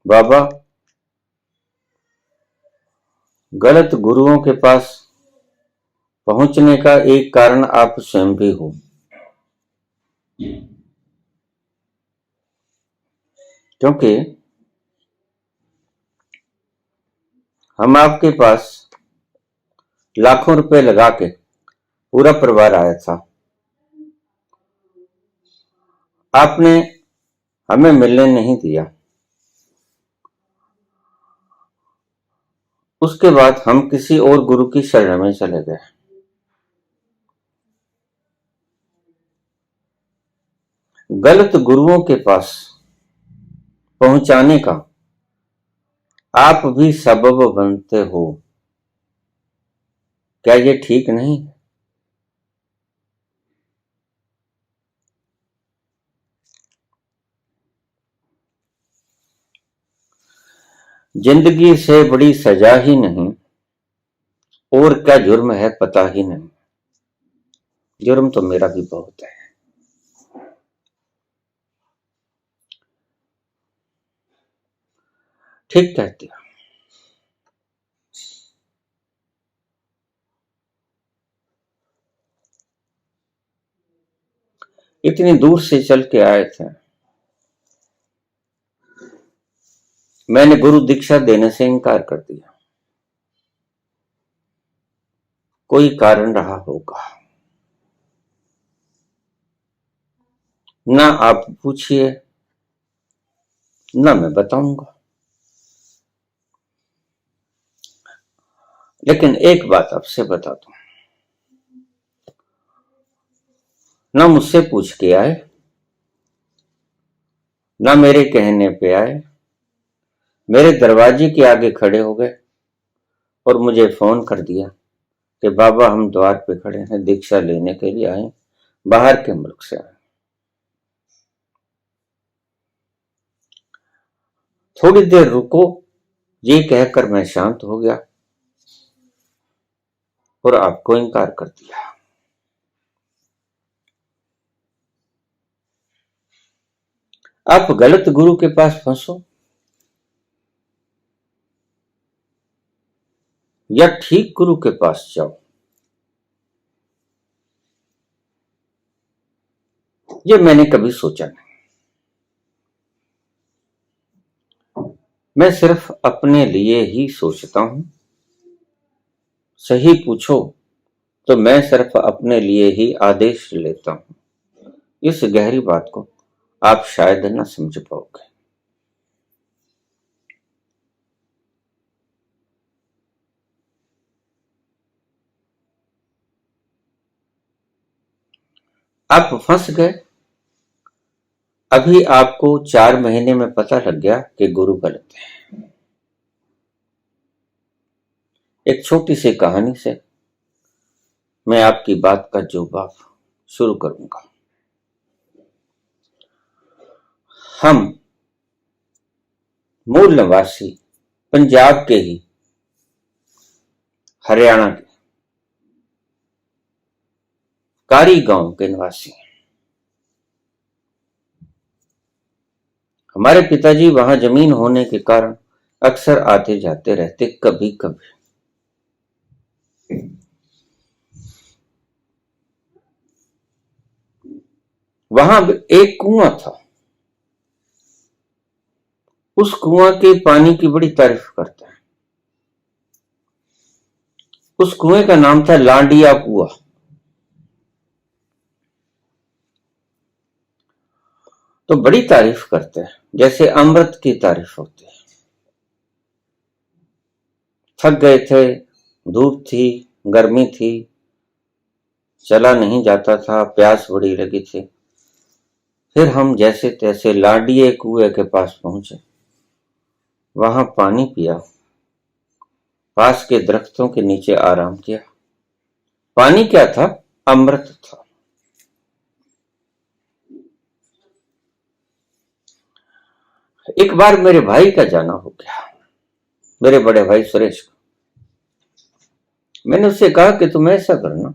बाबा, गलत गुरुओं के पास पहुंचने का एक कारण आप स्वयं भी हो, क्योंकि हम आपके पास लाखों रुपए लगा के पूरा परिवार आया था। आपने हमें मिलने नहीं दिया। उसके बाद हम किसी और गुरु की शरण में चले गए। गलत गुरुओं के पास पहुंचाने का आप भी सबब बनते हो। क्या ये ठीक नहीं? जिंदगी से बड़ी सजा ही नहीं, और क्या जुर्म है पता ही नहीं। जुर्म तो मेरा भी बहुत है। ठीक कहते हो। इतनी दूर से चल के आए थे। मैंने गुरु दीक्षा देने से इनकार कर दिया। कोई कारण रहा होगा। ना आप पूछिए, ना मैं बताऊंगा। लेकिन एक बात आपसे बता दूं, ना मुझसे पूछ के आए, ना मेरे कहने पे आए। मेरे दरवाजे के आगे खड़े हो गए और मुझे फोन कर दिया कि बाबा हम द्वार पे खड़े हैं, दीक्षा लेने के लिए आए, बाहर के मुल्क से आए। थोड़ी देर रुको, ये कहकर मैं शांत हो गया और आपको इनकार कर दिया। आप गलत गुरु के पास फंसो या ठीक गुरु के पास जाओ, ये मैंने कभी सोचा नहीं। मैं सिर्फ अपने लिए ही सोचता हूं। सही पूछो तो मैं सिर्फ अपने लिए ही आदेश लेता हूं। इस गहरी बात को आप शायद न समझ पाओगे। आप फंस गए। अभी आपको 4 महीने में पता लग गया कि गुरु गलत है। एक छोटी सी कहानी से मैं आपकी बात का जवाब शुरू करूंगा। हम मूल निवासी पंजाब के ही हरियाणा के कारी गांव के निवासी हैं। हमारे पिताजी वहां जमीन होने के कारण अक्सर आते जाते रहते। कभी कभी वहां एक कुआं था। उस कुआं के पानी की बड़ी तारीफ करते हैं। उस कुएं का नाम था लांडिया कुआं। तो बड़ी तारीफ करते हैं, जैसे अमृत की तारीफ होती है। थक गए थे, धूप थी, गर्मी थी, चला नहीं जाता था, प्यास बड़ी लगी थी। फिर हम जैसे तैसे लांडिये कुएं के पास पहुंचे। वहां पानी पिया, पास के दरख्तों के नीचे आराम किया। पानी क्या था? अमृत था। एक बार मेरे भाई का जाना हो गया, मेरे बड़े भाई सुरेश का। मैंने उससे कहा कि तुम ऐसा करना,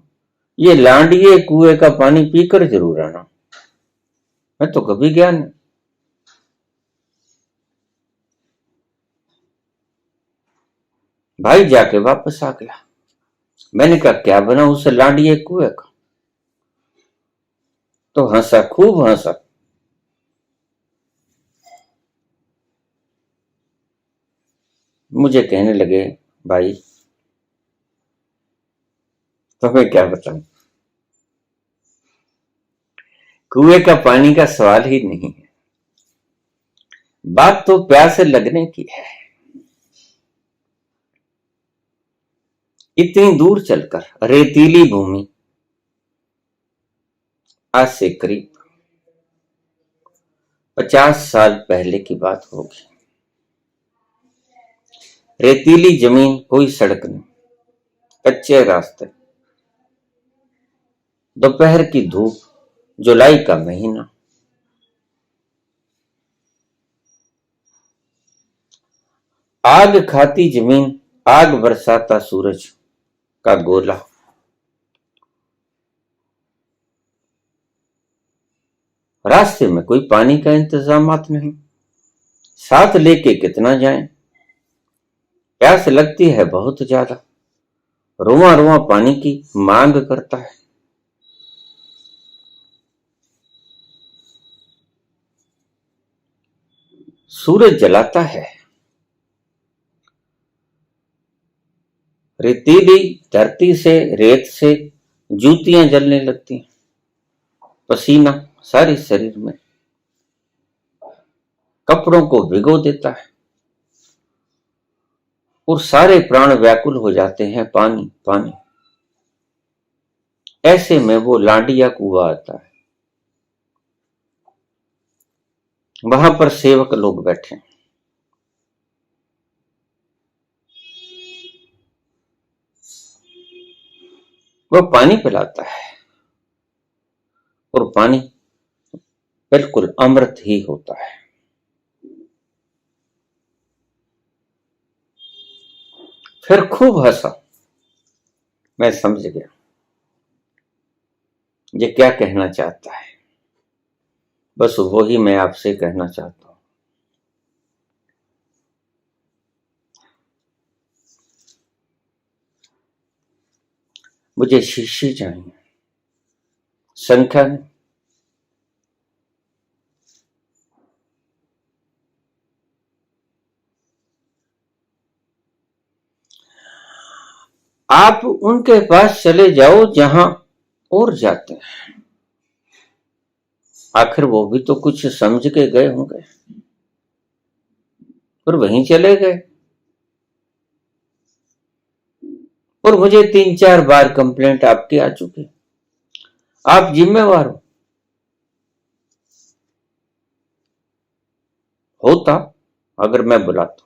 ये लांडिये कुएं का पानी पीकर जरूर आना। मैं तो कभी गया नहीं। भाई जाके वापस आ गया। मैंने कहा क्या बना उसे लाडिए कुएं का? तो हंसा, खूब हंसा। मुझे कहने लगे भाई तुम्हें क्या बताऊं, कुएं का पानी का सवाल ही नहीं है, बात तो प्यास लगने की है। इतनी दूर चलकर रेतीली भूमि, आज से करीब 50 साल पहले की बात होगी। रेतीली जमीन, कोई सड़क नहीं, कच्चे रास्ते, दोपहर की धूप, जुलाई का महीना। आग खाती जमीन, आग बरसाता सूरज का गोला। रास्ते में कोई पानी का इंतजामात नहीं, साथ लेके कितना जाएं। प्यास लगती है बहुत ज्यादा, रुआ रुआ पानी की मांग करता है। सूरज जलाता है, रेतीली धरती से, रेत से जूतियां जलने लगती, पसीना सारे शरीर में, कपड़ों को भिगो देता है और सारे प्राण व्याकुल हो जाते हैं, पानी पानी। ऐसे में वो लांडिया कुआं आता है। वहां पर सेवक लोग बैठे, वो पानी पिलाता है और पानी बिल्कुल अमृत ही होता है। फिर खूब हंसा। मैं समझ गया ये क्या कहना चाहता है, बस वो ही मैं आपसे कहना चाहता हूं। मुझे शीशी चाहिए, संख्या नहीं। आप उनके पास चले जाओ जहां और जाते हैं, आखिर वो भी तो कुछ समझ के गए होंगे, और वहीं चले गए। और मुझे 3-4 बार कंप्लेंट आपकी आ चुकी, आप जिम्मेवार हो। होता अगर मैं बुलाता,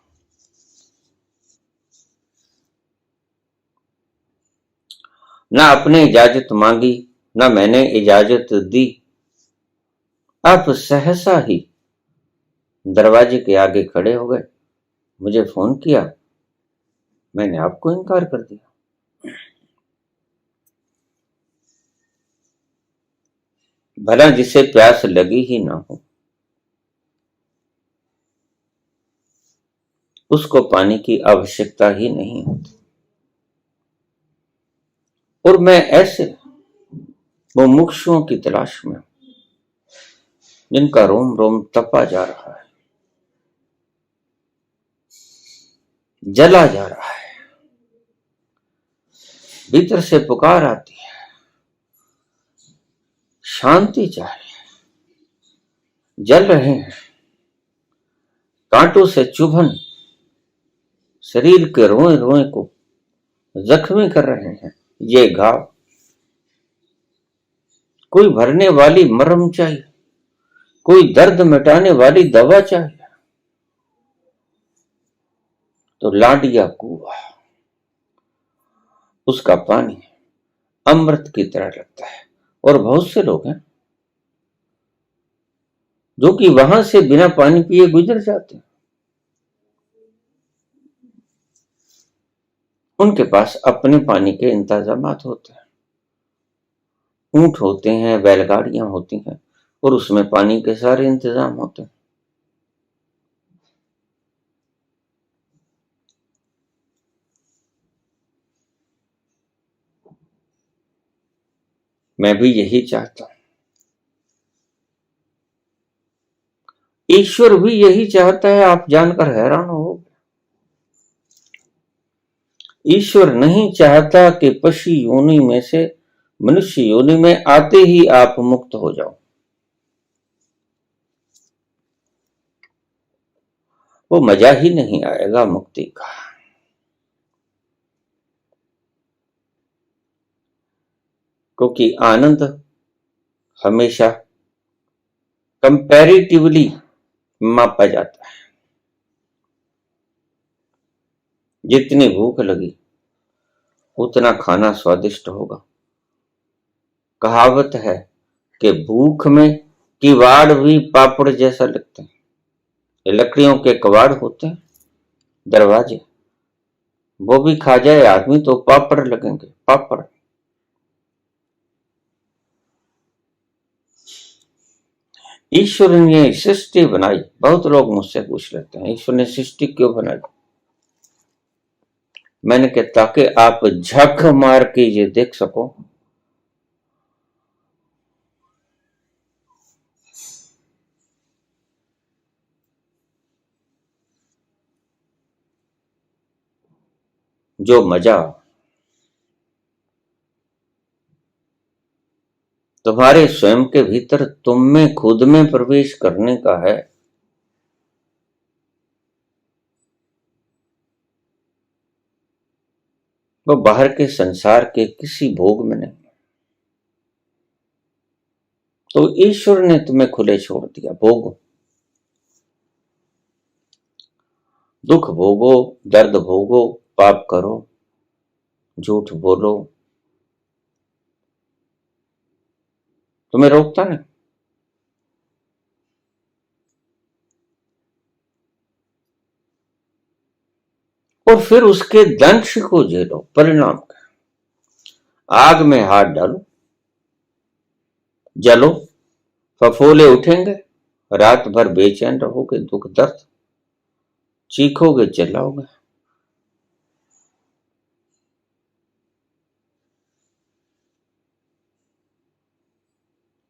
ना आपने इजाजत मांगी ना मैंने इजाजत दी, आप सहसा ही दरवाजे के आगे खड़े हो गए, मुझे फोन किया, मैंने आपको इनकार कर दिया। भला जिसे प्यास लगी ही ना हो उसको पानी की आवश्यकता ही नहीं होती। और मैं ऐसे मुमुक्षुओं की तलाश में जिनका रोम रोम तपा जा रहा है, जला जा रहा है, भीतर से पुकार आती है, शांति चाहिए, जल रहे हैं, कांटों से चुभन शरीर के रोए रोए को जख्मी कर रहे हैं ये घाव। कोई भरने वाली मरहम चाहिए, कोई दर्द मिटाने वाली दवा चाहिए। तो लाडिया कुआं, उसका पानी अमृत की तरह लगता है। और बहुत से लोग हैं जो कि वहां से बिना पानी पिए गुजर जाते हैं, उनके पास अपने पानी के इंतजामात होते हैं, ऊंट होते हैं, बैलगाड़ियां होती हैं और उसमें पानी के सारे इंतजाम होते हैं। मैं भी यही चाहता हूं, ईश्वर भी यही चाहता है। आप जानकर हैरान हो, ईश्वर नहीं चाहता कि पशु योनि में से मनुष्य योनि में आते ही आप मुक्त हो जाओ। वो मजा ही नहीं आएगा मुक्ति का। क्योंकि आनंद हमेशा कंपैरेटिवली मापा जाता है। जितनी भूख लगी उतना खाना स्वादिष्ट होगा। कहावत है कि भूख में किवाड़ भी पापड़ जैसा लगते हैं। ये लकड़ियों के कबाड़ होते हैं, दरवाजे, वो भी खा जाए आदमी तो पापड़ लगेंगे, पापड़। ईश्वर ने सृष्टि बनाई। बहुत लोग मुझसे पूछ लेते हैं ईश्वर ने सृष्टि क्यों बनाई। मैंने कहा ताकि आप झक मार के ये देख सको जो मजा तुम्हारे स्वयं के भीतर तुम में खुद में प्रवेश करने का है, वो बाहर के संसार के किसी भोग में नहीं। तो ईश्वर ने तुम्हें खुले छोड़ दिया। भोगो, दुख भोगो, दर्द भोगो, पाप करो, झूठ बोलो, तुम्हें रोकता नहीं। और फिर उसके दंश को झेलो। परिणाम का आग में हाथ डालो, जलो, फफोले उठेंगे, रात भर बेचैन रहोगे, दुख दर्द चीखोगे, चिल्लाओगे।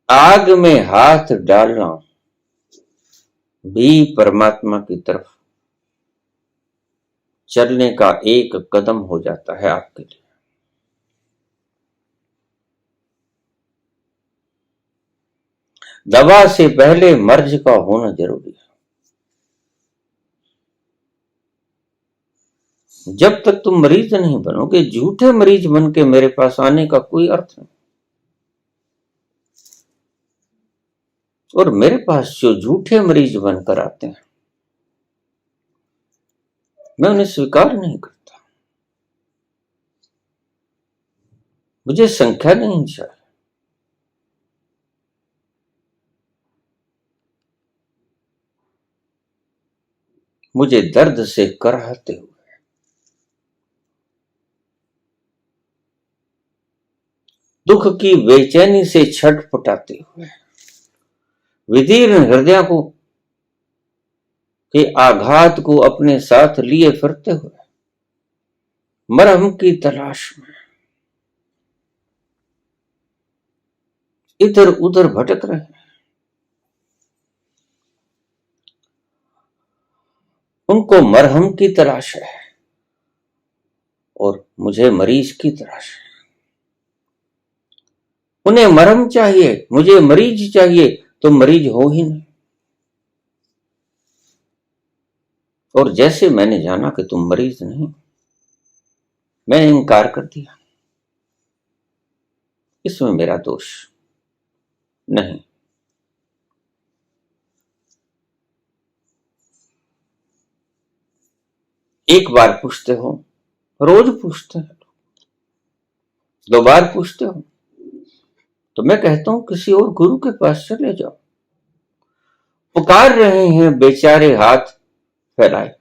आग में हाथ डालना भी परमात्मा की तरफ चलने का एक कदम हो जाता है आपके लिए। दवा से पहले मर्ज का होना जरूरी है। जब तक तुम मरीज नहीं बनोगे, झूठे मरीज बन के मेरे पास आने का कोई अर्थ नहीं। और मेरे पास जो झूठे मरीज बनकर आते हैं मैं उन्हें स्वीकार नहीं करता। मुझे संख्या नहीं चाहिए। मुझे दर्द से कराहते हुए, दुख की बेचैनी से छटपटाते हुए, विदीर्ण हृदय को के आघात को अपने साथ लिए फिरते हुए, मरहम की तलाश में इधर उधर भटक रहे हैं। उनको मरहम की तलाश है और मुझे मरीज की तलाश है। उन्हें मरहम चाहिए, मुझे मरीज चाहिए, तो मरीज हो ही नहीं। और जैसे मैंने जाना कि तुम मरीज नहीं, मैंने इनकार कर दिया। इसमें मेरा दोष नहीं। एक बार पूछते हो, रोज पूछते हैं, दो बार पूछते हो, तो मैं कहता हूं किसी और गुरु के पास चले जाओ। पुकार रहे हैं बेचारे हाथ फैलाए,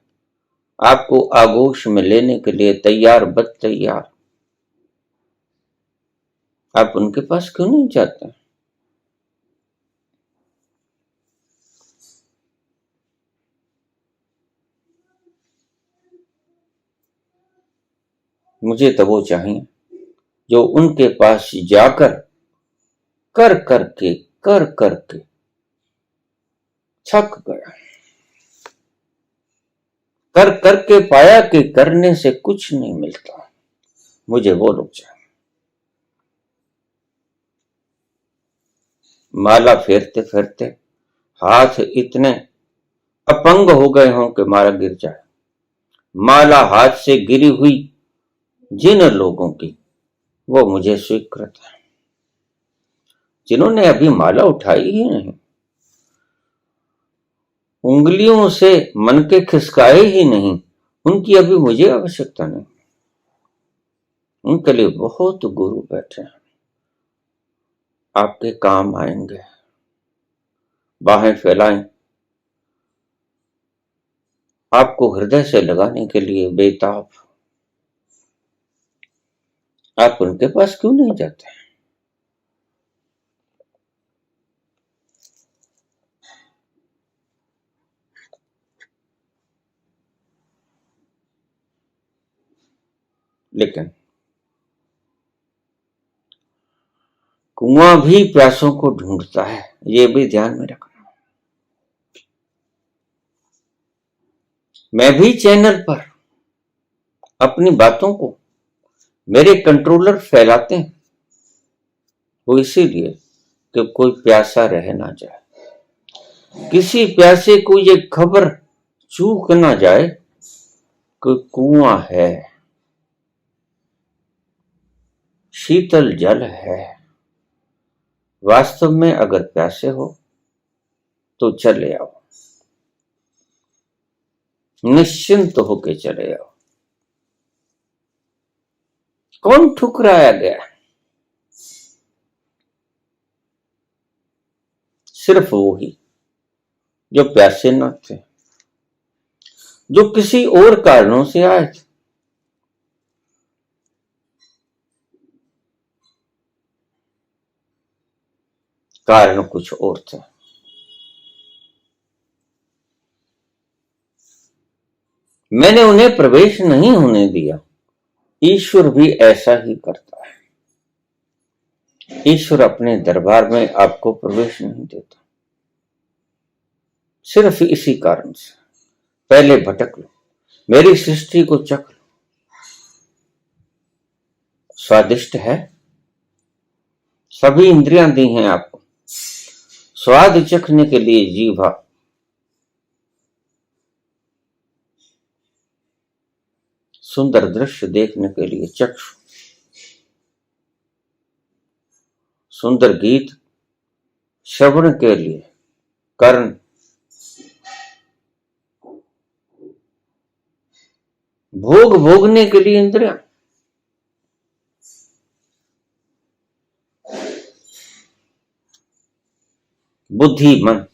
आपको आगोश में लेने के लिए तैयार बद तैयार। आप उनके पास क्यों नहीं जाते? मुझे तो वो चाहिए जो उनके पास जाकर कर करके थक गया। कर करके पाया कि करने से कुछ नहीं मिलता, मुझे वो रुक जाए। माला फेरते फेरते हाथ इतने अपंग हो गए हों कि माला गिर जाए। माला हाथ से गिरी हुई जिन लोगों की, वो मुझे स्वीकृत है। जिन्होंने अभी माला उठाई ही नहीं, उंगलियों से मन के खिसकाए ही नहीं, उनकी अभी मुझे आवश्यकता नहीं। उनके लिए बहुत गुरु बैठे हैं, आपके काम आएंगे। बाहें फैलाएं, आपको हृदय से लगाने के लिए बेताब। आप उनके पास क्यों नहीं जाते? लेकिन कुआं भी प्यासों को ढूंढता है, ये भी ध्यान में रखना। मैं भी चैनल पर अपनी बातों को मेरे कंट्रोलर फैलाते हैं, वो इसीलिए कि कोई प्यासा रह ना जाए, किसी प्यासे को ये खबर चूक ना जाए कि कुआं है, शीतल जल है। वास्तव में अगर प्यासे हो तो चले आओ, निश्चिंत होके चले आओ। कौन ठुकराया गया? सिर्फ वो ही जो प्यासे न थे, जो किसी और कारणों से आए थे। कारण कुछ और थे। मैंने उन्हें प्रवेश नहीं होने दिया। ईश्वर भी ऐसा ही करता है। ईश्वर अपने दरबार में आपको प्रवेश नहीं देता, सिर्फ इसी कारण से। पहले भटक लो, मेरी सृष्टि को चख लो। स्वादिष्ट है, सभी इंद्रियां दी हैं आपको स्वाद चखने के लिए। जीवा सुंदर दृश्य देखने के लिए चक्षु, सुंदर गीत श्रवण के लिए कर्ण, भोग भोगने के लिए इंद्रियां। बुद्धि मन,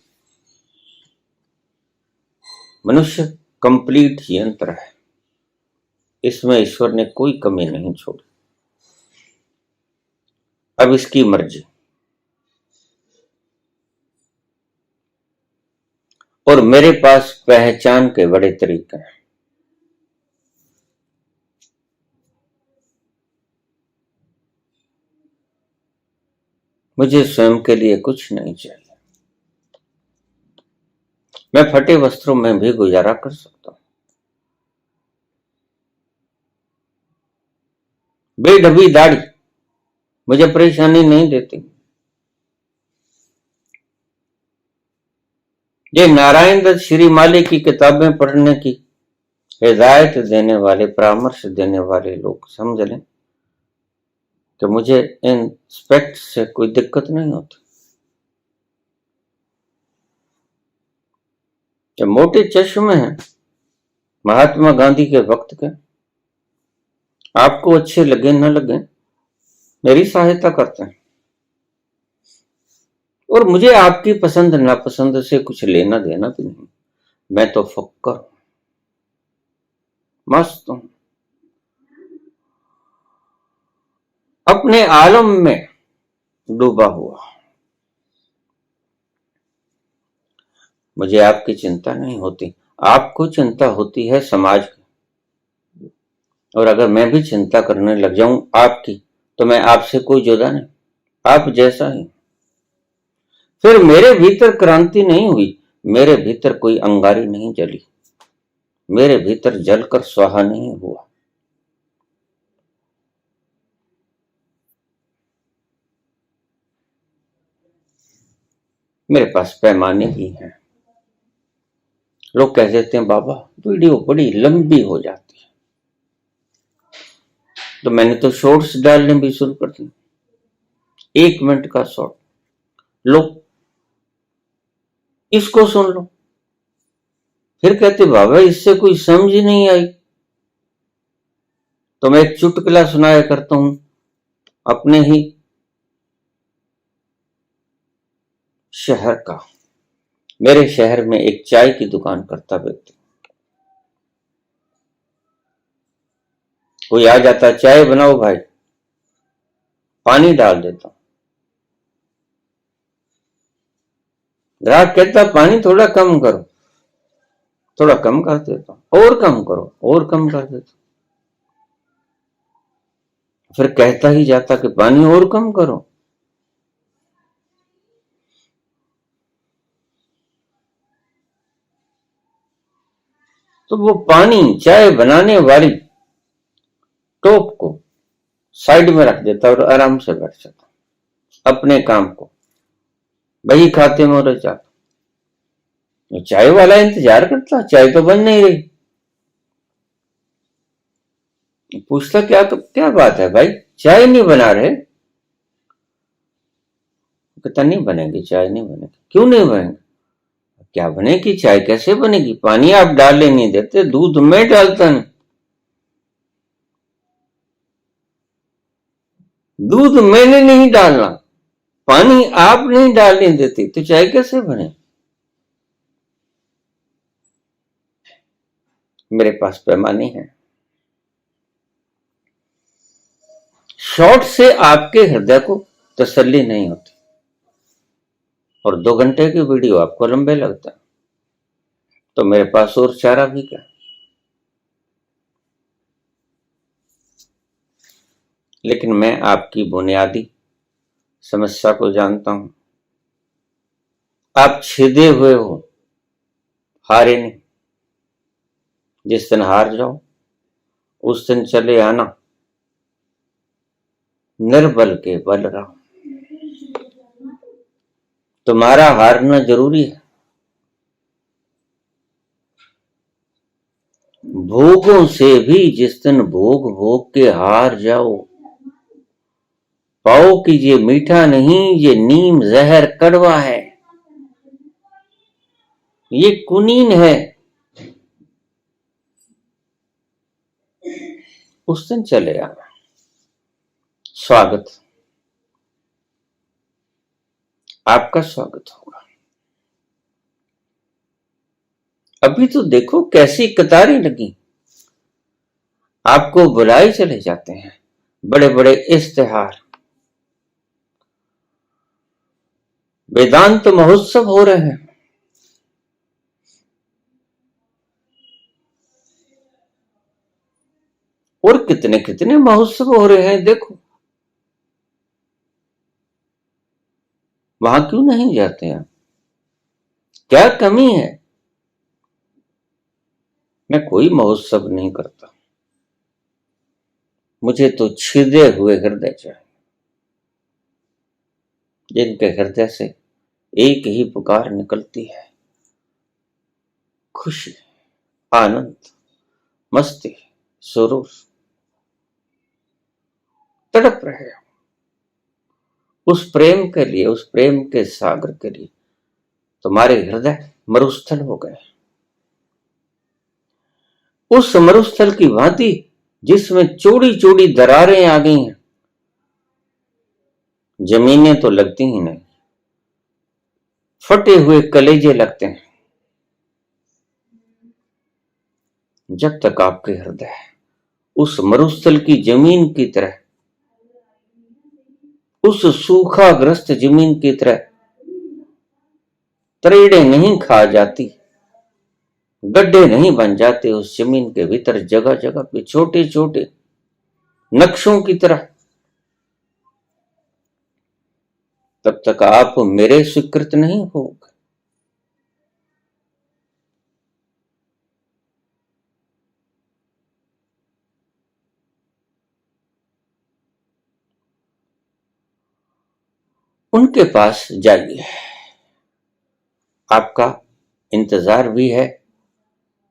मनुष्य कंप्लीट यंत्र है, इसमें ईश्वर ने कोई कमी नहीं छोड़ी। अब इसकी मर्जी। और मेरे पास पहचान के बड़े तरीके हैं। मुझे स्वयं के लिए कुछ नहीं चाहिए। मैं फटे वस्त्रों में भी गुजारा कर सकता हूं। बेढबी दाढ़ी मुझे परेशानी नहीं देती। ये नारायण दत्त श्रीमाली की किताबें पढ़ने की हिदायत देने वाले, परामर्श देने वाले लोग समझ लें कि मुझे इन स्पेक्ट से कोई दिक्कत नहीं होती। ये मोटे चश्मे हैं महात्मा गांधी के वक्त के, आपको अच्छे लगे न लगे, मेरी सहायता करते हैं। और मुझे आपकी पसंद नापसंद से कुछ लेना देना भी नहीं। मैं तो फक्कर मस्त हूं, अपने आलम में डूबा हुआ। मुझे आपकी चिंता नहीं होती। आपको चिंता होती है समाज की, और अगर मैं भी चिंता करने लग जाऊं आपकी, तो मैं आपसे कोई जुदा नहीं, आप जैसा ही। फिर मेरे भीतर क्रांति नहीं हुई, मेरे भीतर कोई अंगारी नहीं जली, मेरे भीतर जलकर स्वाहा नहीं हुआ। मेरे पास पैमाने भी हैं। लोग कह देते हैं बाबा वीडियो बड़ी लंबी हो जाती है, तो मैंने तो शॉर्ट्स डालने भी शुरू कर दी, 1 मिनट का शॉर्ट, लो इसको सुन लो। फिर कहते बाबा इससे कोई समझ नहीं आई, तो मैं एक चुटकुला सुनाया करता हूं अपने ही शहर का। मेरे शहर में एक चाय की दुकान करता व्यक्ति, कोई आ जाता, चाय बनाओ भाई, पानी डाल देता हूं। ग्राहक कहता पानी थोड़ा कम करो, थोड़ा कम कर देता हूं, और कम करो, और कम कर देता हूं। फिर कहता ही जाता कि पानी और कम करो। तो वो पानी चाय बनाने वाली टोप को साइड में रख देता और आराम से बैठ जाता अपने काम को, वही खाते में रह जाता। चाय वाला इंतजार करता, चाय तो बन नहीं रही। पूछता क्या क्या बात है भाई, चाय नहीं बना रहे? कहता नहीं बनेगी, चाय नहीं बनेगी। क्यों नहीं बनेगी? क्या बनेगी, चाय कैसे बनेगी? पानी आप डालने नहीं देते, दूध में डालता नहीं, दूध मैंने नहीं डालना, पानी आप नहीं डालने देते, तो चाय कैसे बने? मेरे पास पैमाने हैं। शॉर्ट से आपके हृदय को तसल्ली नहीं होती, और 2 घंटे की वीडियो आपको लंबे लगता है, तो मेरे पास और चारा भी क्या। लेकिन मैं आपकी बुनियादी समस्या को जानता हूं। आप छिदे हुए हो, हारे नहीं। जिस दिन हार जाओ उस दिन चले आना निर्बल के बलराम। तुम्हारा हारना जरूरी है। भोगों से भी जिस दिन भोग भोग के हार जाओ, पाओ कि ये मीठा नहीं, ये नीम जहर कड़वा है, ये कुनीन है, उस दिन चले आना। स्वागत, आपका स्वागत होगा। अभी तो देखो कैसी कतारें लगी, आपको बुलाए चले जाते हैं, बड़े बड़े इश्तेहार, वेदांत महोत्सव हो रहे हैं। और कितने कितने महोत्सव हो रहे हैं, देखो वहां क्यों नहीं जाते हैं? क्या कमी है? मैं कोई महोत्सव नहीं करता, मुझे तो छिदे हुए हृदय चाहिए, जिनके हृदय से एक ही पुकार निकलती है, खुशी, आनंद, मस्ती, सुरूर। तड़प रहे हो उस प्रेम के लिए, उस प्रेम के सागर के लिए। तुम्हारे हृदय मरुस्थल हो गए, उस मरुस्थल की भांति जिसमें चौड़ी चौड़ी दरारें आ गई हैं, जमीनें तो लगती ही नहीं, फटे हुए कलेजे लगते हैं। जब तक आपके हृदय उस मरुस्थल की जमीन की तरह, उस सूखाग्रस्त जमीन की तरह तरेड़े नहीं खा जाती, गड्ढे नहीं बन जाते उस जमीन के भीतर, जगह जगह पे छोटे छोटे नक्शों की तरह, तब तक आप मेरे स्वीकृत नहीं होगे। उनके पास जाइए, आपका इंतजार भी है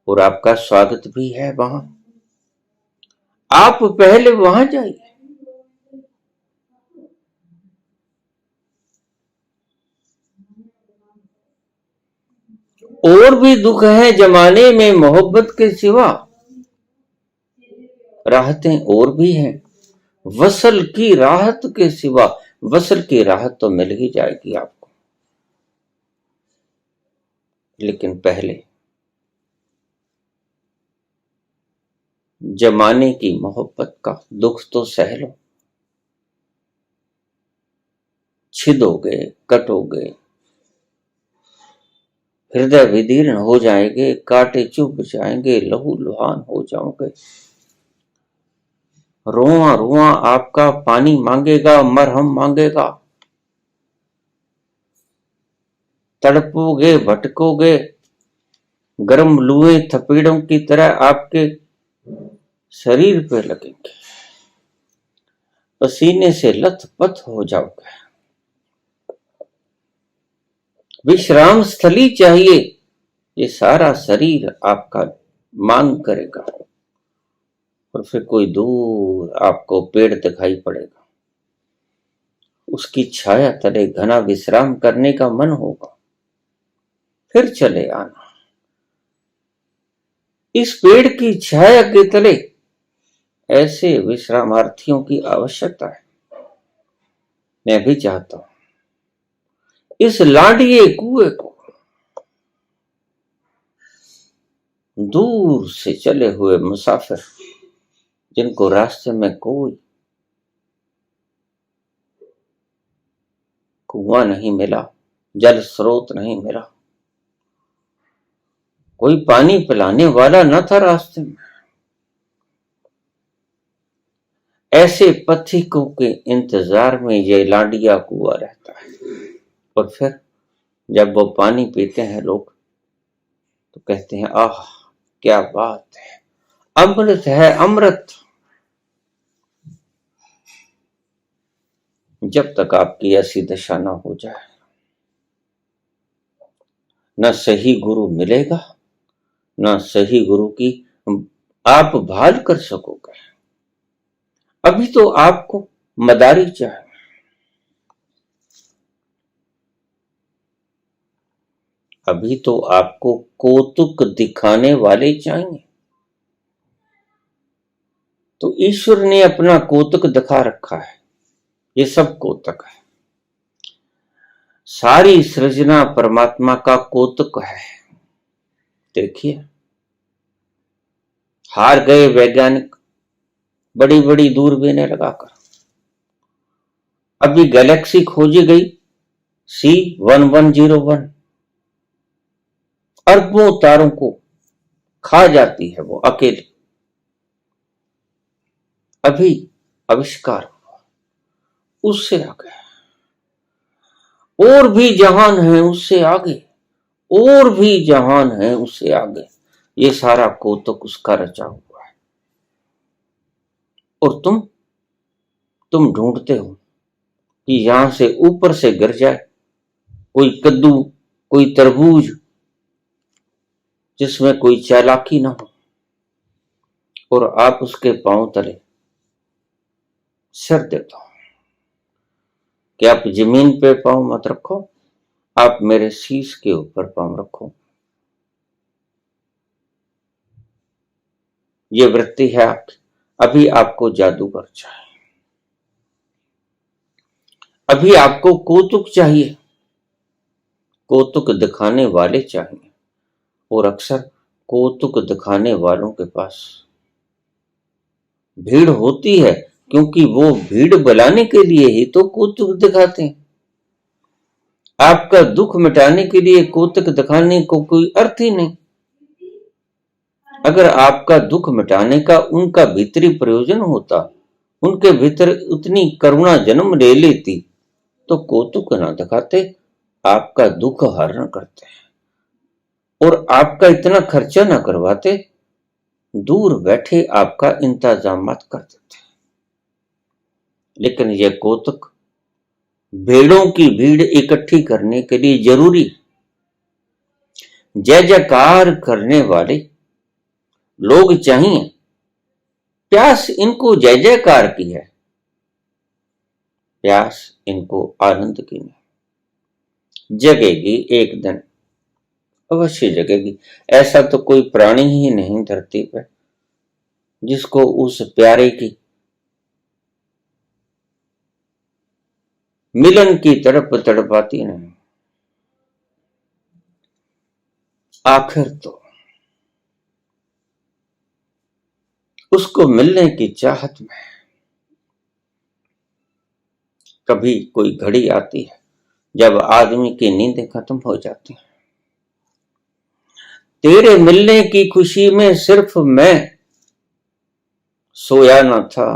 और आपका स्वागत भी है वहां। आप पहले वहां जाइए। और भी दुख है जमाने में मोहब्बत के सिवा, राहतें और भी हैं वसल की राहत के सिवा। वसल की राहत तो मिल ही जाएगी आपको, लेकिन पहले जमाने की मोहब्बत का दुख तो सह लो। छिदोगे, कटोगे, हृदय विदीर्ण हो जाएंगे, कांटे चुभ जाएंगे, लहू लुहान हो जाओगे। रोआ रोआ आपका पानी मांगेगा, मरहम मांगेगा। तड़पोगे, भटकोगे, गर्म लुए थपेड़ों की तरह आपके शरीर पे लगेंगे, पसीने से लथपथ हो जाओगे। विश्राम स्थली चाहिए, ये सारा शरीर आपका मांग करेगा। और फिर कोई दूर आपको पेड़ दिखाई पड़ेगा, उसकी छाया तले घना विश्राम करने का मन होगा। फिर चले आना। इस पेड़ की छाया के तले ऐसे विश्रामार्थियों की आवश्यकता है। मैं भी चाहता हूं इस लाडिये कुएं को दूर से चले हुए मुसाफिर, जिनको रास्ते में कोई कुआं नहीं मिला, जल स्रोत नहीं मिला, कोई पानी पिलाने वाला न था रास्ते में, ऐसे पथिकों के इंतजार में ये लाडिया कुआं रहता है। और फिर जब वो पानी पीते हैं लोग तो कहते हैं, आह क्या बात है, अमृत है अमृत। जब तक आपकी ऐसी दशा ना हो जाए, न सही गुरु मिलेगा, न सही गुरु की आप भाल कर सकोगे। अभी तो आपको मदारी चाहिए, अभी तो आपको कौतुक दिखाने वाले चाहिए। तो ईश्वर ने अपना कौतुक दिखा रखा है, ये सब कौतुक है। सारी सृजना परमात्मा का कौतुक है। देखिए, हार गए वैज्ञानिक बड़ी बड़ी दूरबीनें लगाकर। अभी गैलेक्सी खोजी गई C1101, अरबों तारों को खा जाती है वो अकेली। अभी आविष्कार हुआ, उससे आगे और भी जहान है, उससे आगे और भी जहान है, उससे आगे। ये सारा कौतुक उसका रचा हुआ है। और तुम ढूंढते हो कि यहां से ऊपर से गिर जाए कोई कद्दू, कोई तरबूज, जिसमें कोई चालाकी ना हो, और आप उसके पांव तले सिर दे दो कि आप जमीन पे पांव मत रखो, आप मेरे शीश के ऊपर पांव रखो। ये वृत्ति है आपकी। अभी आपको जादूगर चाहिए, अभी आपको कौतुक चाहिए, कौतुक दिखाने वाले चाहिए। और अक्सर कौतुक दिखाने वालों के पास भीड़ होती है, क्योंकि वो भीड़ बुलाने के लिए ही तो कौतुक दिखाते हैं। आपका दुख मिटाने के लिए कौतुक दिखाने को कोई अर्थ ही नहीं। अगर आपका दुख मिटाने का उनका भीतरी प्रयोजन होता, उनके भीतर उतनी करुणा जन्म ले लेती, तो कौतुक न दिखाते, आपका दुख हरण करते हैं और आपका इतना खर्चा न करवाते, दूर बैठे आपका इंतजाम कर देते। लेकिन यह कौतुक भेड़ों की भीड़ इकट्ठी करने के लिए जरूरी, जय जयकार करने वाले लोग चाहिए। प्यास इनको जय जयकार की है, प्यास इनको आनंद की नहीं। जगेगी एक दिन, अवश्य जगेगी। ऐसा तो कोई प्राणी ही नहीं धरती पर जिसको उस प्यारे की मिलन की तड़प तड़पाती नहीं। आखिर तो उसको मिलने की चाहत में कभी कोई घड़ी आती है जब आदमी की नींदें खत्म हो जाती हैं। तेरे मिलने की खुशी में सिर्फ मैं सोया न था,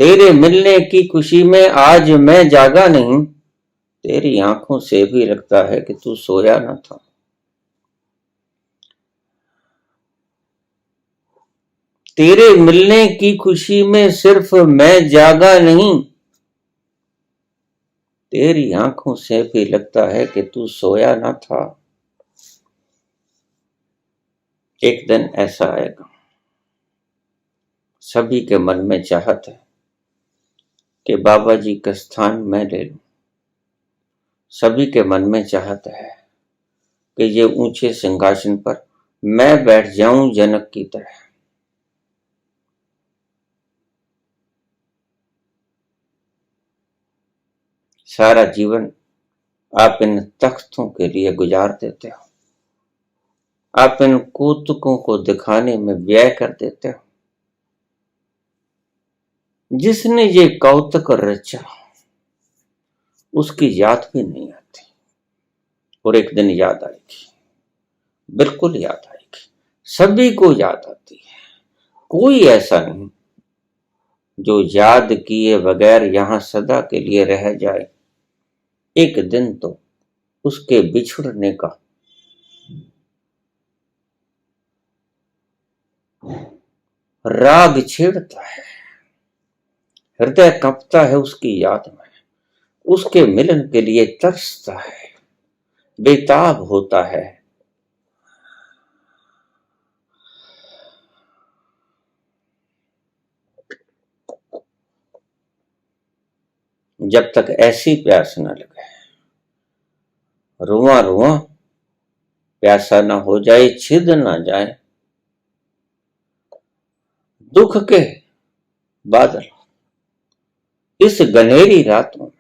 तेरे मिलने की खुशी में आज मैं जागा नहीं, तेरी आंखों से भी लगता है कि तू सोया न था। तेरे मिलने की खुशी में सिर्फ मैं जागा नहीं, तेरी आंखों से भी लगता है कि तू सोया न था। एक दिन ऐसा आएगा, सभी के मन में चाहत है कि बाबा जी का स्थान मैं ले लूं। सभी के मन में चाहत है कि ये ऊंचे सिंहासन पर मैं बैठ जाऊं जनक की तरह। सारा जीवन आप इन तख्तों के लिए गुजार देते हो, आप इन कौतुकों को दिखाने में व्यय कर देते हो। जिसने ये कौतुक रचा उसकी याद भी नहीं आती, और एक दिन याद आएगी, बिल्कुल याद आएगी। सभी को याद आती है, कोई ऐसा नहीं जो याद किए बगैर यहां सदा के लिए रह जाए। एक दिन तो उसके बिछुड़ने का राग छेड़ता है, हृदय कंपता है उसकी याद में, उसके मिलन के लिए तरसता है, बेताब होता है। जब तक ऐसी प्यास न लगे, रुआ रुआ प्यासा न हो जाए, छिद न जाए दुख के बादल इस गनेरी रातों में,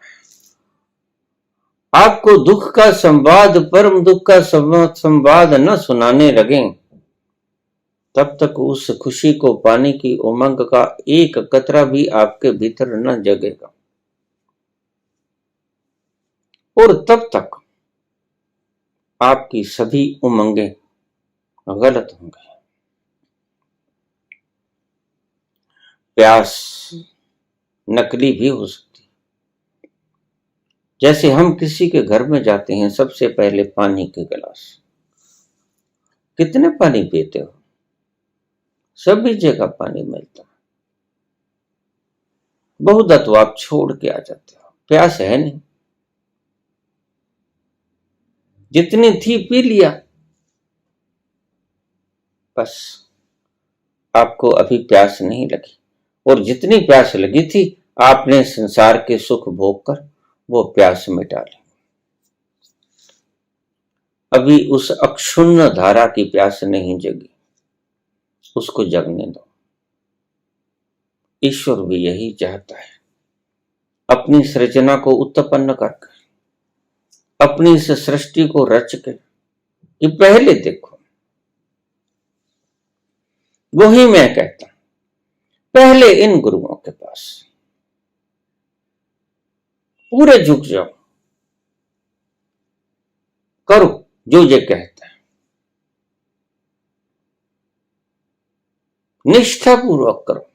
आपको दुख का संवाद, परम दुख का संवाद न सुनाने लगे, तब तक उस खुशी को पाने की उमंग का एक कतरा भी आपके भीतर न जगेगा, और तब तक आपकी सभी उमंगें गलत होंगी। प्यास नकली भी हो सकती है। जैसे हम किसी के घर में जाते हैं, सबसे पहले पानी के गिलास, कितने पानी पीते हो? सभी जगह पानी मिलता है, बहुधा तो आप छोड़ के आ जाते हो, प्यास है नहीं, जितनी थी पी लिया, बस आपको अभी प्यास नहीं लगी, और जितनी प्यास लगी थी आपने संसार के सुख भोग कर वो प्यास मिटा ली। अभी उस अक्षुण्ण धारा की प्यास नहीं जगी, उसको जगने दो। ईश्वर भी यही चाहता है, अपनी सृजना को उत्पन्न करके, अपनी इस सृष्टि को रच के, कि पहले देखो, वही मैं कहता, पहले इन गुरुओं के पास पूरे झुक जाओ, करो जो ये कहता है, निष्ठा पूर्वक करो,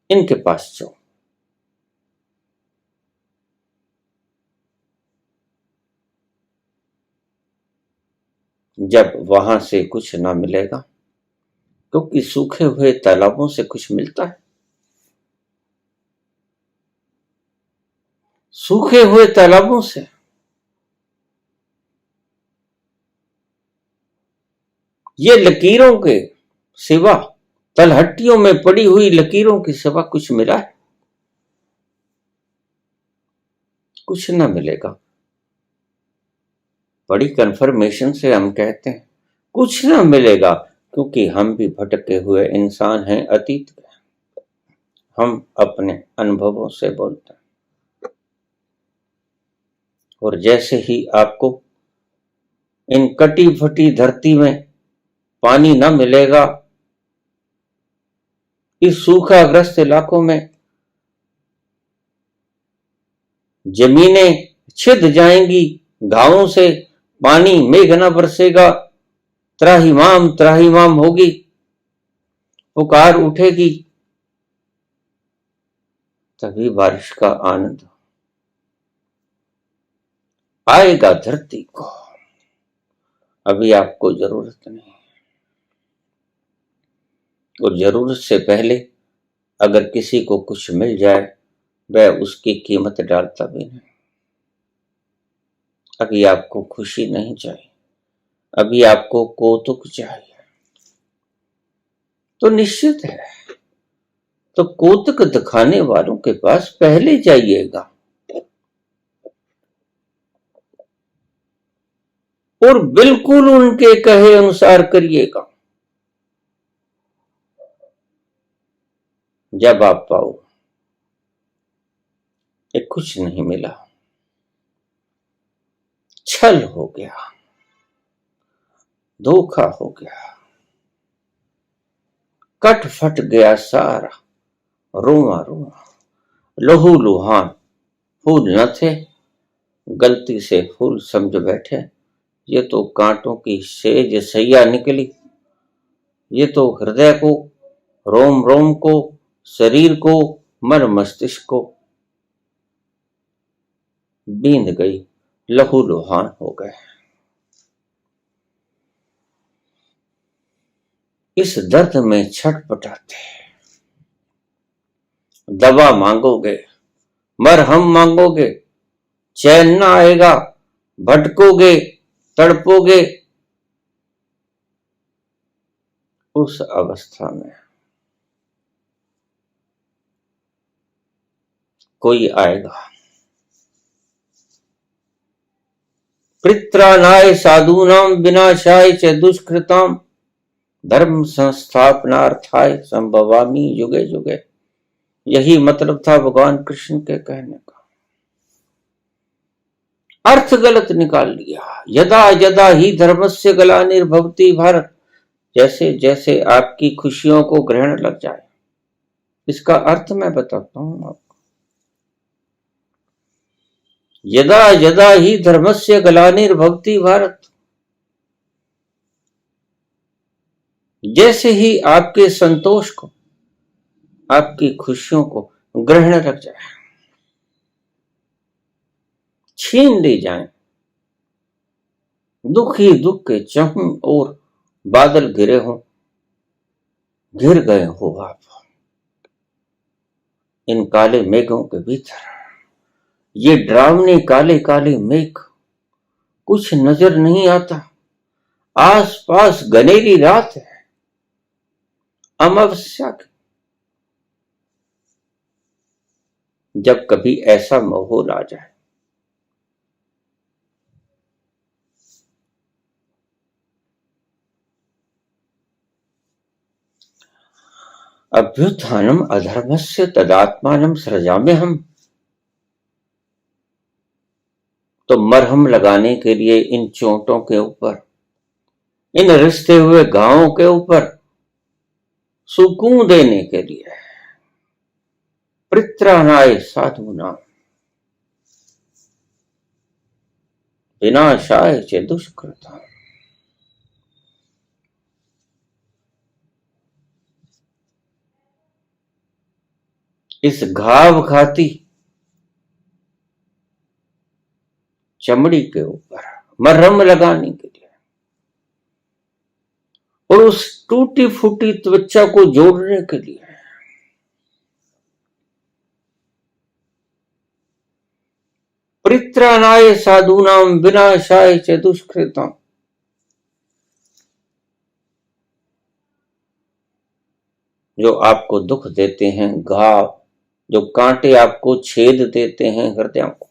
इनके पास जाओ। जब वहां से कुछ ना मिलेगा, क्योंकि सूखे हुए तालाबों से कुछ मिलता है? सूखे हुए तालाबों से ये लकीरों के सिवा, तलहट्टियों में पड़ी हुई लकीरों के सिवा कुछ मिला है? कुछ ना मिलेगा। बड़ी कन्फर्मेशन से हम कहते हैं कुछ ना मिलेगा, क्योंकि हम भी भटके हुए इंसान हैं अतीत के। हम अपने अनुभवों से बोलते हैं। और जैसे ही आपको इन कटी फटी धरती में पानी न मिलेगा, इस सूखाग्रस्त इलाकों में जमीनें छिद जाएंगी, घावों से पानी मेघ न बरसेगा, त्राहिमाम होगी, पुकार उठेगी, तभी बारिश का आनंद आएगा धरती को। अभी आपको जरूरत नहीं, और जरूरत से पहले अगर किसी को कुछ मिल जाए, वह उसकी कीमत डालता भी नहीं। अभी आपको खुशी नहीं चाहिए, अभी आपको कौतुक चाहिए, तो निश्चित है, तो कौतुक दिखाने वालों के पास पहले जाइएगा और बिल्कुल उनके कहे अनुसार करिएगा। जब आप पाओ कि कुछ नहीं मिला, छल हो गया, धोखा हो गया, कट फट गया सारा, रोआ रोआ, लहू लुहान, फूल न थे, गलती से फूल समझ बैठे, ये तो कांटों की सेज सैया निकली, ये तो हृदय को, रोम रोम को, शरीर को, मन मस्तिष्क को बींद गई, लहू लुहान हो गए। इस दर्द में छटपटाते, दवा मांगोगे, मरहम मांगोगे, चैन ना आएगा, भटकोगे, तड़पोगे। उस अवस्था में कोई आएगा, पित्रानाय साधूनाम विनाशाय च दुष्कृताम धर्म संस्थापनार्थाय संभवामि युगे युगे। यही मतलब था भगवान कृष्ण के कहने का। अर्थ गलत निकाल लिया। यदा यदा ही धर्मस्य ग्लानिर्भवति भारत, जैसे जैसे आपकी खुशियों को ग्रहण लग जाए। इसका अर्थ मैं बताता हूं आपको। यदा यदा ही धर्मस्य ग्लानिर्भवति भारत, जैसे ही आपके संतोष को, आपकी खुशियों को ग्रहण लग जाए, छीन ली जाए, दुख ही दुख के चहुं ओर बादल घिरे हों, घिर गए हो आप इन काले मेघों के भीतर। ये डरावने काले काले मेघ, कुछ नजर नहीं आता, आस पास घनेरी रात है, अमावस्या की। जब कभी ऐसा माहौल आ जाए, अभ्युत्थानम अधर्मस्य तदात्मानं सृजाम्यहम्, तो मरहम लगाने के लिए इन चोटों के ऊपर, इन रिश्ते हुए घावों के ऊपर सुकून देने के लिए पित्रानाय साधूनाम विनाशाय च दुष्कृताम, इस घाव खाती चमड़ी के ऊपर मरहम लगाने के लिए और उस टूटी फूटी त्वचा को जोड़ने के लिए परित्राणाय साधूनाम विनाशाय च दुष्कृताम, जो आपको दुख देते हैं, घाव, जो कांटे आपको छेद देते हैं हृदय को,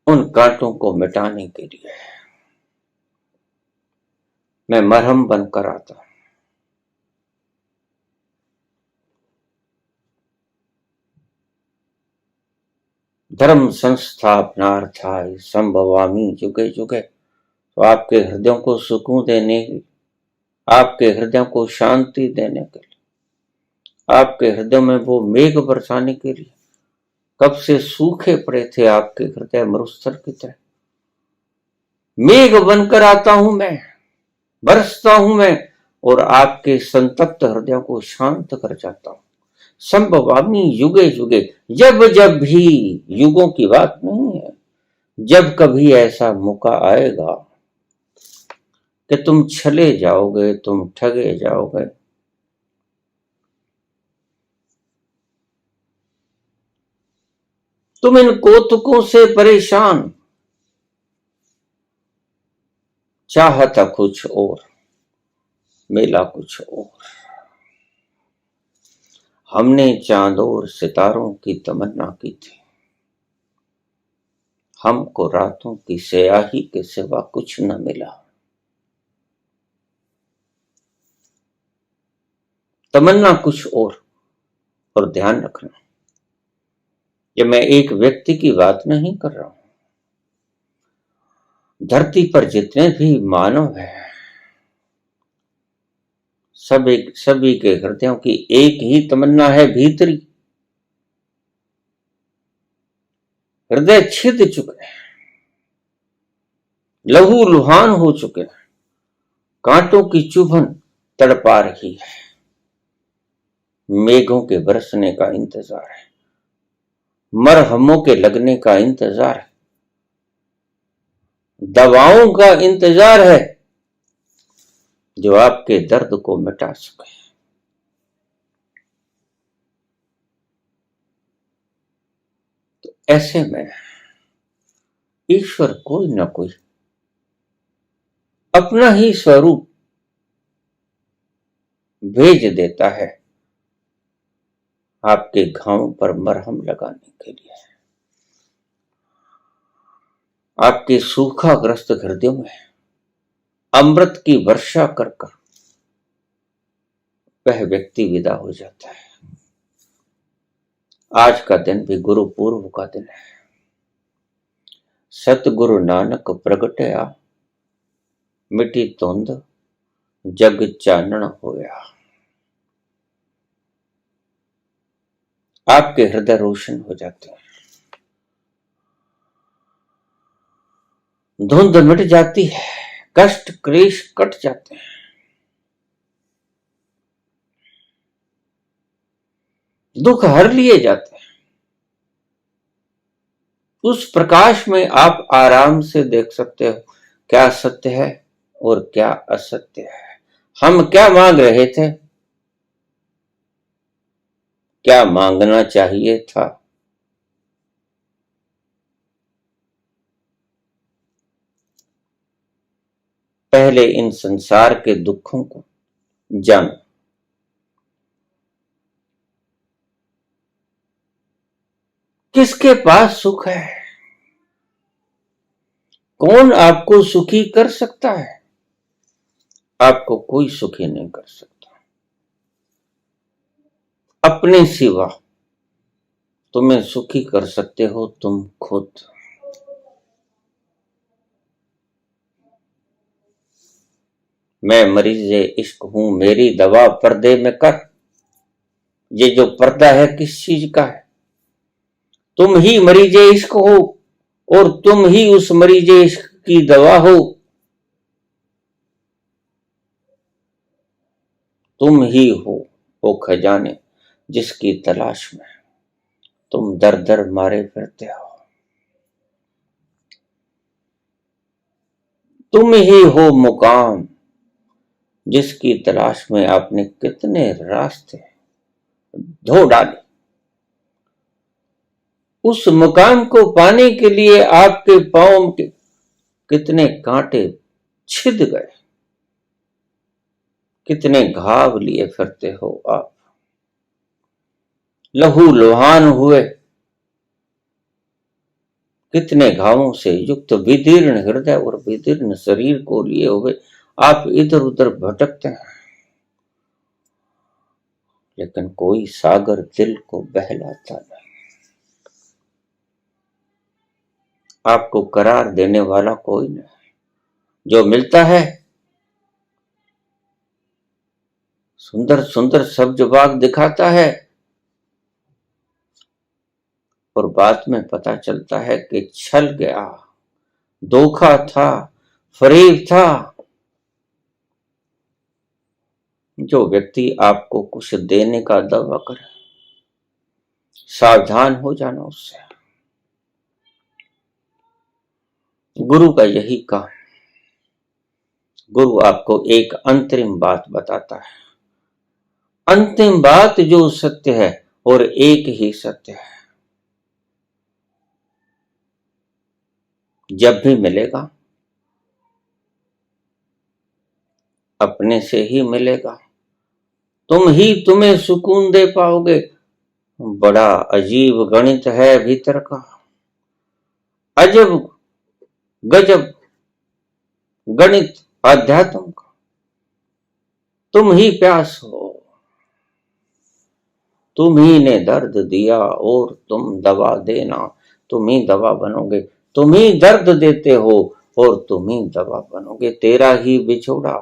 उन कांटों को मिटाने के लिए मैं मरहम बनकर आता हूं। धर्म संस्थापनार्थाय संभवामि जुगे जुगे, तो आपके हृदयों को सुकून देने, आपके हृदयों को शांति देने के लिए, आपके हृदय में वो मेघ बरसाने के लिए, कब से सूखे पड़े थे आपके हृदय मरुस्थल की तरह, मेघ बनकर आता हूं मैं, बरसता हूं मैं, और आपके संतप्त हृदयों को शांत कर जाता हूं। संभवामि युगे युगे, जब जब भी, युगों की बात नहीं है, जब कभी ऐसा मौका आएगा कि तुम छले जाओगे, तुम ठगे जाओगे, तुम इन कौतुकों से परेशान, चाहता कुछ और, मिला कुछ और। हमने चांद और सितारों की तमन्ना की थी, हमको रातों की स्याही के सिवा कुछ न मिला। तमन्ना कुछ और ध्यान रखना, ये मैं एक व्यक्ति की बात नहीं कर रहा हूं। धरती पर जितने भी मानव हैं, सभी के हृदयों की एक ही तमन्ना है, भीतरी। हृदय छिद चुके हैं, लहू लुहान हो चुके हैं, कांटों की चुभन तड़पा रही है, मेघों के बरसने का इंतजार है, मरहमों के लगने का इंतजार है, दवाओं का इंतजार है जो आपके दर्द को मिटा सके। तो ऐसे में ईश्वर कोई ना कोई अपना ही स्वरूप भेज देता है आपके घावों पर मरहम लगाने के लिए, आपके सूखाग्रस्त हृदयों में अमृत की वर्षा कर कर वह व्यक्ति विदा हो जाता है। आज का दिन भी गुरु पूर्व का दिन है। सतगुरु नानक प्रगटया, मिटी धुंध जग चानन होया। आपके हृदय रोशन हो जाते हैं, धुंध मिट जाती है, कष्ट क्लेश कट जाते हैं, दुख हर लिए जाते हैं। उस प्रकाश में आप आराम से देख सकते हो क्या सत्य है और क्या असत्य है, हम क्या मांग रहे थे, क्या मांगना चाहिए था। पहले इन संसार के दुखों को जानो, किसके पास सुख है, कौन आपको सुखी कर सकता है। आपको कोई सुखी नहीं कर सकता, अपने सिवा तुम्हें सुखी कर सकते हो तुम खुद। मैं मरीज इश्क हूं, मेरी दवा पर्दे में कर। ये जो पर्दा है किस चीज का है, तुम ही मरीज इश्क हो और तुम ही उस मरीज इश्क की दवा हो। तुम ही हो वो खजाने जिसकी तलाश में तुम दर दर मारे फिरते हो। तुम ही हो मुकाम जिसकी तलाश में आपने कितने रास्ते धो डाले। उस मुकाम को पाने के लिए आपके पांव के कितने कांटे छिद गए, कितने घाव लिए फिरते हो आप, लहू लुहान हुए, कितने घावों से युक्त विदीर्ण हृदय और विदीर्ण शरीर को लिए हुए आप इधर उधर भटकते हैं, लेकिन कोई सागर दिल को बहलाता नहीं। आपको करार देने वाला कोई नहीं। जो मिलता है सुंदर सुंदर सब्ज बाग दिखाता है और बाद में पता चलता है कि छल गया, धोखा था, फरेब था। जो व्यक्ति आपको कुछ देने का दावा करे, सावधान हो जाना उससे। गुरु का यही काम। गुरु आपको एक अंतरिम बात बताता है, अंतिम बात जो सत्य है और एक ही सत्य है। जब भी मिलेगा अपने से ही मिलेगा, तुम ही तुम्हें सुकून दे पाओगे। बड़ा अजीब गणित है भीतर का, अजब गजब गणित अध्यात्म का। तुम ही प्यास हो, तुम ही ने दर्द दिया और तुम दवा देना, तुम ही दवा बनोगे। तुम ही दर्द देते हो और तुम ही दवा बनोगे। तेरा ही बिछोड़ा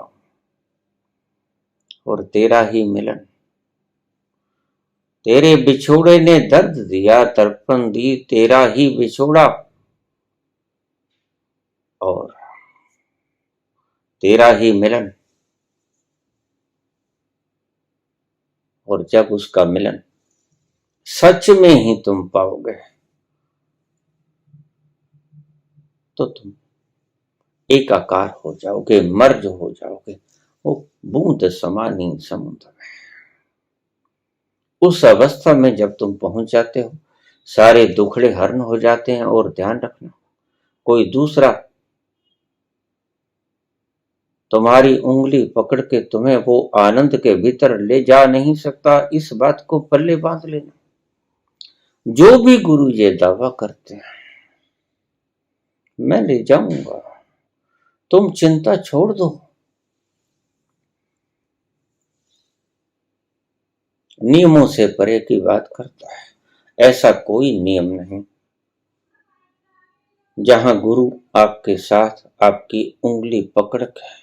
और तेरा ही मिलन। तेरे बिछोड़े ने दर्द दिया, तड़पन दी, तेरा ही बिछोड़ा और तेरा ही मिलन। और जब उसका मिलन सच में ही तुम पाओगे तो तुम एकाकार हो जाओगे, मर्ज हो जाओगे वो बूंद समानी समुद्र में। उस अवस्था में जब तुम पहुंच जाते हो, सारे दुखड़े हरण हो जाते हैं। और ध्यान रखना, कोई दूसरा तुम्हारी उंगली पकड़ के तुम्हें वो आनंद के भीतर ले जा नहीं सकता। इस बात को पल्ले बांध लेना। जो भी गुरु ये दावा करते हैं मैं ले जाऊंगा, तुम चिंता छोड़ दो। नियमों से परे की बात करता है। ऐसा कोई नियम नहीं जहां गुरु आपके साथ आपकी उंगली पकड़ के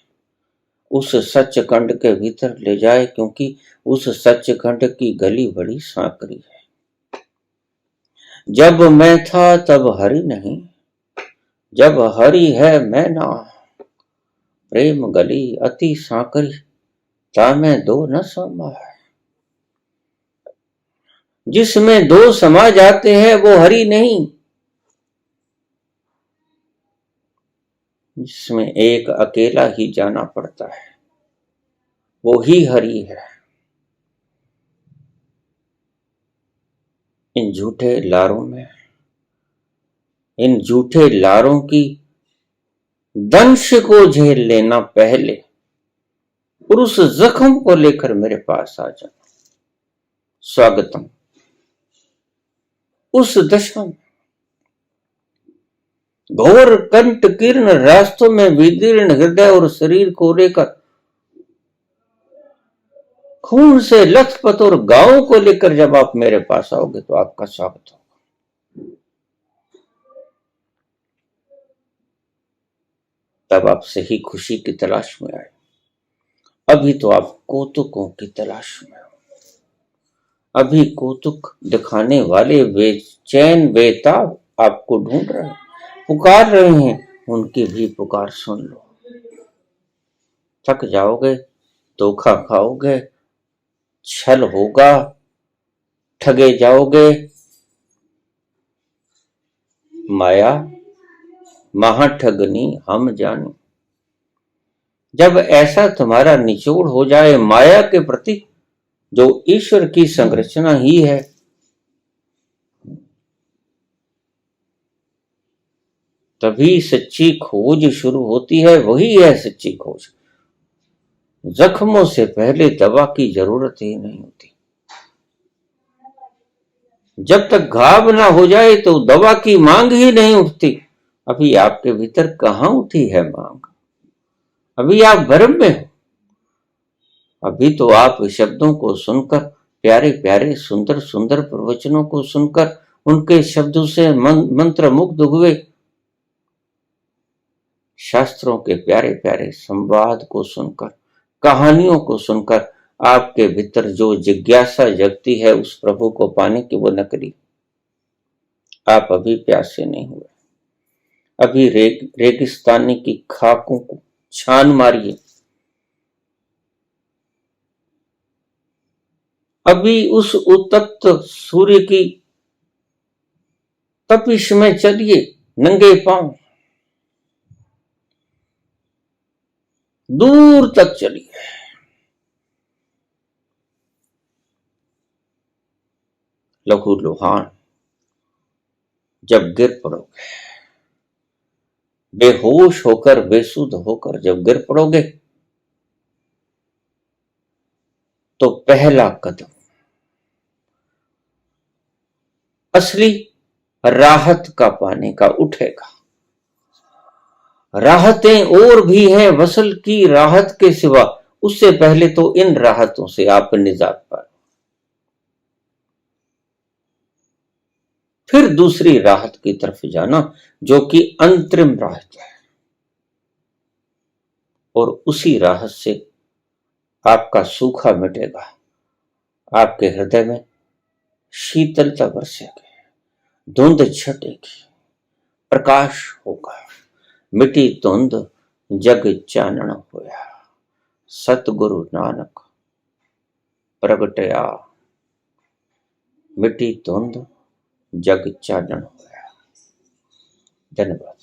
उस सच्चखंड के भीतर ले जाए, क्योंकि उस सच्चखंड की गली बड़ी सांकरी है। जब मैं था तब हरि नहीं, जब हरि है मैं ना। प्रेम गली अति सांकरी, तामे दो न समा है। जिसमें दो समा जाते हैं वो हरि नहीं, जिसमें एक अकेला ही जाना पड़ता है वो ही हरि है। इन झूठे लारों में, इन झूठे लारों की दंश को झेल लेना पहले और उस जख्म को लेकर मेरे पास आ जाना। स्वागतम। उस दशा में घोर कंठ कीर्ण रास्तों में विदीर्ण हृदय और शरीर को लेकर, खून से लथपथ और गांवों को लेकर जब आप मेरे पास आओगे तो आपका स्वागत होगा। तब आप सही खुशी की तलाश में आए। अभी तो आप कौतुकों की तलाश में हो। अभी कौतुक दिखाने वाले बेचैन बेताब आपको ढूंढ रहे हैं, पुकार रहे हैं। उनकी भी पुकार सुन लो। थक जाओगे, धोखा खाओगे, छल होगा, ठगे जाओगे। माया महाठगनी हम जाने, जब ऐसा तुम्हारा निचोड़ हो जाए माया के प्रति, जो ईश्वर की संरचना ही है, तभी सच्ची खोज शुरू होती है। वही है सच्ची खोज। जख्मों से पहले दवा की जरूरत ही नहीं होती। जब तक घाव ना हो जाए तो दवा की मांग ही नहीं उठती। अभी आपके भीतर कहां उठी है मांग? अभी आप भ्रम में हो। अभी तो आप शब्दों को सुनकर, प्यारे प्यारे सुंदर सुंदर प्रवचनों को सुनकर, उनके शब्दों से मंत्र मुग्ध हुए, शास्त्रों के प्यारे प्यारे संवाद को सुनकर, कहानियों को सुनकर आपके भीतर जो जिज्ञासा जगती है उस प्रभु को पाने की, वो नकली। आप अभी प्यासे नहीं हुए। अभी रेगिस्तानी की खाकों को छान मारिए। अभी उस उत्तप्त सूर्य की तपिश में चलिए नंगे पांव, दूर तक चलिए। लहू लुहान जब गिर पड़ोगे, बेहोश होकर बेसुध होकर जब गिर पड़ोगे, तो पहला कदम असली राहत का पाने का उठेगा। राहतें और भी हैं वसल की राहत के सिवा, उससे पहले तो इन राहतों से आप निजात पाए, फिर दूसरी राहत की तरफ जाना जो कि अंतरिम राहत है। और उसी राहत से आपका सूखा मिटेगा, आपके हृदय में शीतलता बरसेगी, धुंध छटेगी, प्रकाश होगा। मिटी धुंध जग चानन होया, सतगुरु नानक प्रगटया। मिटी धुंध जग चानन होया। धन्यवाद।